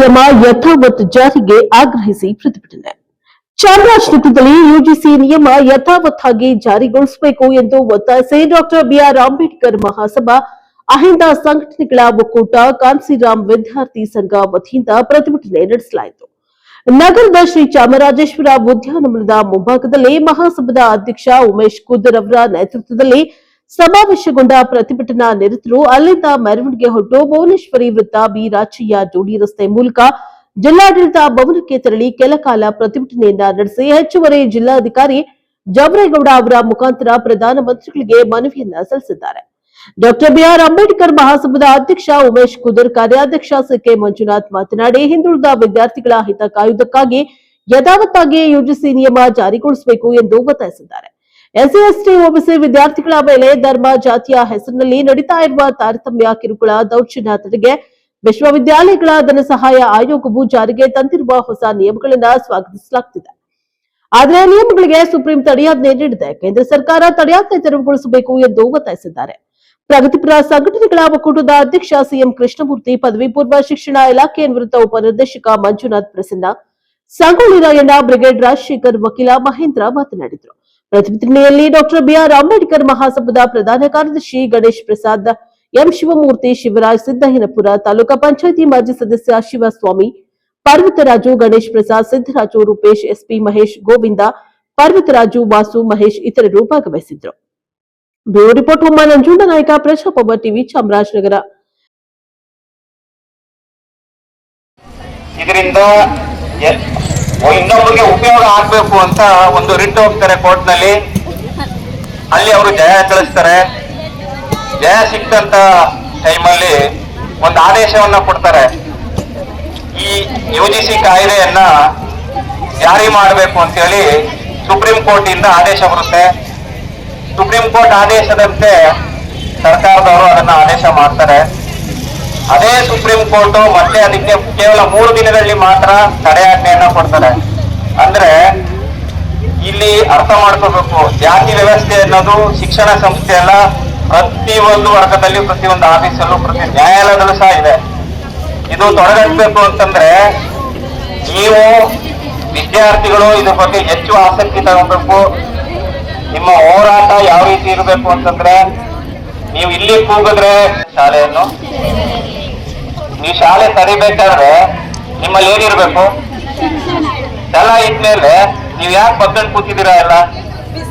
ನಿಯಮ ಯಥಾವತ್ ಜಾರಿಗೆ ಆಗ್ರಹಿಸಿ ಪ್ರತಿಭಟನೆ. ಚಾಮರಾಜನಗರದಲ್ಲಿ ಯುಜಿಸಿ ನಿಯಮ ಯಥಾವತ್ತಾಗಿ ಜಾರಿಗೊಳಿಸಬೇಕು ಎಂದು ಒತ್ತಾಯಿಸಿ ಡಾಕ್ಟರ್ ಬಿಆರ್ ಅಂಬೇಡ್ಕರ್ ಮಹಾಸಭಾ ಅಹಿಂದ ಸಂಘಟನೆಗಳ ಒಕ್ಕೂಟ ಕಾನ್ಸಿರಾಮ್ ವಿದ್ಯಾರ್ಥಿ ಸಂಘ ವತಿಯಿಂದ ಪ್ರತಿಭಟನೆ ನಡೆಸಲಾಯಿತು. ನಗರದ ಶ್ರೀ ಚಾಮರಾಜೇಶ್ವರ ಉದ್ಯಾನವನದ ಮುಂಭಾಗದಲ್ಲಿ ಮಹಾಸಭಾದ ಅಧ್ಯಕ್ಷ ಉಮೇಶ್ ಕುದ್ದರ್ ಅವರ ನೇತೃತ್ವದಲ್ಲಿ ಸಮಾವೇಶಗೊಂಡ ಪ್ರತಿಭಟನಾ ನಿರತರು ಅಲ್ಲಿಂದ ಮೆರವಣಿಗೆ ಹೊರಟು ಭುವನೇಶ್ವರಿ ವೃತ್ತ ಬಿ ರಾಚಯ್ಯ ಜೋಡಿ ರಸ್ತೆ ಮೂಲಕ ಜಿಲ್ಲಾಡಳಿತ ಭವನಕ್ಕೆ ತೆರಳಿ ಕೆಲಕಾಲ ಪ್ರತಿಭಟನೆಯನ್ನ ನಡೆಸಿ ಹೆಚ್ಚುವರಿ ಜಿಲ್ಲಾಧಿಕಾರಿ ಜವರೇಗೌಡ ಅವರ ಮುಖಾಂತರ ಪ್ರಧಾನಮಂತ್ರಿಗಳಿಗೆ ಮನವಿಯನ್ನ ಸಲ್ಲಿಸಿದ್ದಾರೆ. ಡಾಕ್ಟರ್ ಬಿಆರ್ ಅಂಬೇಡ್ಕರ್ ಮಹಾಸಭಾದ ಅಧ್ಯಕ್ಷ ಉಮೇಶ್ ಕುದ್ದರ್, ಕಾರ್ಯಾಧ್ಯಕ್ಷ ಸಿಕೆ ಮಂಜುನಾಥ್ ಮಾತನಾಡಿ ಹಿಂದುಳಿದ ವಿದ್ಯಾರ್ಥಿಗಳ ಹಿತ ಕಾಯುವುದಕ್ಕಾಗಿ ಯಥಾವತ್ತಾಗಿ ಯುಜಿಸಿ ನಿಯಮ ಜಾರಿಗೊಳಿಸಬೇಕು ಎಂದು ಒತ್ತಾಯಿಸಿದ್ದಾರೆ. ಎಸ್ಸಿ ಎಸ್ಟಿ ಒಬಿಸಿ ವಿದ್ಯಾರ್ಥಿಗಳ ಮೇಲೆ ಧರ್ಮ ಜಾತಿಯ ಹೆಸರಿನಲ್ಲಿ ನಡೀತಾ ಇರುವ ತಾರತಮ್ಯ ಕಿರುಕುಳ ದೌರ್ಜನ್ಯ ತಡೆಗೆ ವಿಶ್ವವಿದ್ಯಾಲಯಗಳ ಧನ ಸಹಾಯ ಆಯೋಗವು ಜಾರಿಗೆ ತಂದಿರುವ ಹೊಸ ನಿಯಮಗಳನ್ನು ಸ್ವಾಗತಿಸಲಾಗುತ್ತಿದೆ. ಆದರೆ ನಿಯಮಗಳಿಗೆ ಸುಪ್ರೀಂ ತಡೆಯಾಜ್ಞೆ ನೀಡಿದೆ. ಕೇಂದ್ರ ಸರ್ಕಾರ ತಡೆಯಾಜ್ಞೆ ತೆರವುಗೊಳಿಸಬೇಕು ಎಂದು ಒತ್ತಾಯಿಸಿದ್ದಾರೆ. ಪ್ರಗತಿಪರ ಸಂಘಟನೆಗಳ ಒಕ್ಕೂಟದ ಅಧ್ಯಕ್ಷ ಸಿಎಂ ಕೃಷ್ಣಮೂರ್ತಿ, ಪದವಿ ಪೂರ್ವ ಶಿಕ್ಷಣ ಇಲಾಖೆಯ ನಿವೃತ್ತ ಉಪನಿರ್ದೇಶಕ ಮಂಜುನಾಥ್ ಪ್ರಸನ್ನ, ಸಂಗೊಳ್ಳಿ ರಾಯಣ್ಣ, ಬ್ರಿಗೇಡ್ ರಾಜಶೇಖರ್, ವಕೀಲ ಮಹೇಂದ್ರ ಮಾತನಾಡಿದರು. ಪ್ರತಿಭಟನೆಯಲ್ಲಿ ಡಾಕ್ಟರ್ ಬಿಆರ್ ಅಂಬೇಡ್ಕರ್ ಮಹಾಸಭಾದ ಪ್ರಧಾನ ಕಾರ್ಯದರ್ಶಿ ಗಣೇಶ್ ಪ್ರಸಾದ್, ಎಂ ಶಿವಮೂರ್ತಿ, ಶಿವರಾಜ್, ಸಿದ್ದಯ್ಯನಪುರ ತಾಲೂಕಾ ಪಂಚಾಯಿತಿ ಮಾಜಿ ಸದಸ್ಯ ಶಿವಸ್ವಾಮಿ, ಪರ್ವತರಾಜು, ಗಣೇಶ್ ಪ್ರಸಾದ್, ಸಿದ್ದರಾಜು, ರೂಪೇಶ್, ಎಸ್ಪಿ ಮಹೇಶ್, ಗೋವಿಂದ, ಪರ್ವತರಾಜು, ವಾಸು, ಮಹೇಶ್ ಇತರರು ಭಾಗವಹಿಸಿದ್ರು. ಬ್ಯೂರೋ ರಿಪೋರ್ಟ್ ನಂಜುಂಡ ನಾಯಕ, ಪ್ರಜಾಪ್ರಭ ಟಿವಿ, ಚಾಮರಾಜನಗರ. ಇದರಿಂದ ಇನ್ನೊಬ್ಬರಿಗೆ ಉಪಯೋಗ ಆಗ್ಬೇಕು ಅಂತ ಒಂದು ರಿಟ್ ಹೋಗ್ತಾರೆ ಕೋರ್ಟ್ ನಲ್ಲಿ. ಅಲ್ಲಿ ಅವರು ಜಯ ತಿಳಿಸ್ತಾರೆ. ಜಯ ಸಿಕ್ತಂತ ಟೈಮಲ್ಲಿ ಒಂದು ಆದೇಶವನ್ನ ಕೊಡ್ತಾರೆ. ಈ ಯುಜಿಸಿ ಕಾಯ್ದೆಯನ್ನ ಜಾರಿ ಮಾಡಬೇಕು ಅಂತೇಳಿ ಸುಪ್ರೀಂ ಕೋರ್ಟ್ ಇಂದ ಆದೇಶ ಬರುತ್ತೆ. ಸುಪ್ರೀಂ ಕೋರ್ಟ್ ಆದೇಶದಂತೆ ಸರ್ಕಾರದವರು ಅದನ್ನ ಆದೇಶ ಮಾಡ್ತಾರೆ. ಅದೇ ಸುಪ್ರೀಂ ಕೋರ್ಟ್ ಮತ್ತೆ ಅದಕ್ಕೆ ಕೇವಲ 3 ದಿನದಲ್ಲಿ ಮಾತ್ರ ತಡೆಯಾಜ್ಞೆಯನ್ನ ಕೊಡ್ತಾರೆ. ಅಂದ್ರೆ ಇಲ್ಲಿ ಅರ್ಥ ಮಾಡ್ಕೋಬೇಕು, ಜಾತಿ ವ್ಯವಸ್ಥೆ ಅನ್ನೋದು ಶಿಕ್ಷಣ ಸಂಸ್ಥೆ ಅಲ್ಲ. ಪ್ರತಿಯೊಂದು ವರ್ಗದಲ್ಲಿ, ಪ್ರತಿಯೊಂದು ಆಫೀಸಲ್ಲೂ, ಪ್ರತಿ ನ್ಯಾಯಾಲಯದಲ್ಲೂ ಸಹ ಇದೆ. ಇದು ತೊಡಗಟ್ಬೇಕು ಅಂತಂದ್ರೆ ನೀವು ವಿದ್ಯಾರ್ಥಿಗಳು ಇದ್ರ ಬಗ್ಗೆ ಹೆಚ್ಚು ಆಸಕ್ತಿ ತಗೋಬೇಕು. ನಿಮ್ಮ ಹೋರಾಟ ಯಾವ ರೀತಿ ಇರಬೇಕು ಅಂತಂದ್ರೆ, ನೀವು ಇಲ್ಲಿ ಕೂಗಿದ್ರೆ ಶಾಲೆಯನ್ನು, ನೀವು ಶಾಲೆ ತರಿಬೇಕಾದ್ರೆ ನಿಮ್ಮಲ್ಲಿ ಏನಿರ್ಬೇಕು, ಛಲ ಇದ್ಮೇಲೆ ನೀವು ಯಾಕೆ ಪಕ್ಕದಲ್ಲಿ ಕೂತಿದ್ದೀರಾ ಎಲ್ಲ